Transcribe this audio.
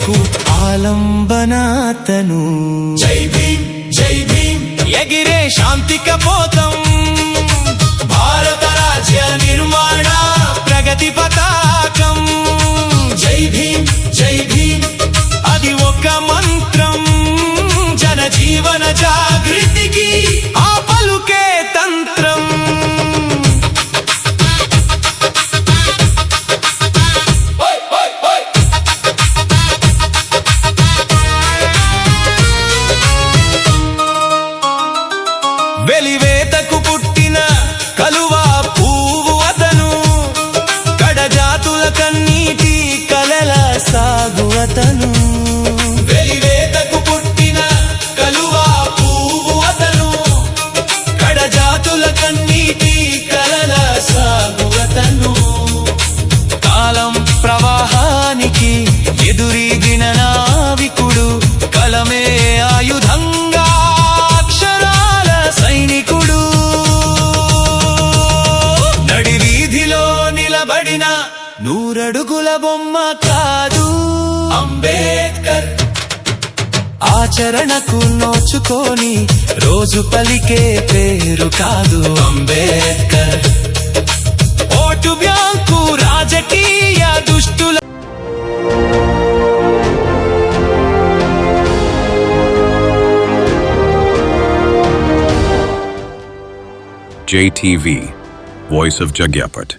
స్వేచ్ఛకు ఆలంబనాతను. జై భీమ్ జై భీమ్ ఎగిరే శాంతి కపోతం, భారత రాజ్య నిర్మాణ ప్రగతి పతాకం. జై భీమ్ జై భీమ్ అది ఒక మంత్రం, జనజీవన జాగృతికి ఆ పలుకే తంత్రం. వెలివేతకు పుట్టిన కలువా పువ్వు అతను, కడజాతుల కన్నీటి కలల సాగు అతను. వెలివేతకు పుట్టిన కలువా పువ్వు అతను, కడజాతుల కన్నీటి కలల సాగు అతను. కాలం ప్రవాహానికి ఎదురీదిన నావికుడు, కలమే ఆయుధంగా అక్షరాల సైనికుడు. నడి వీధిలో నిలబడిన నూరడుగుల బొమ్మ కాదు అంబేద్కర్. ఆచరణకు నోచుకొని రోజు పలికే పేరు కాదు అంబేద్కర్. ఓటు బ్యాంకు రాజకీయ దుష్టుల JTV, Voice of Jagyapat.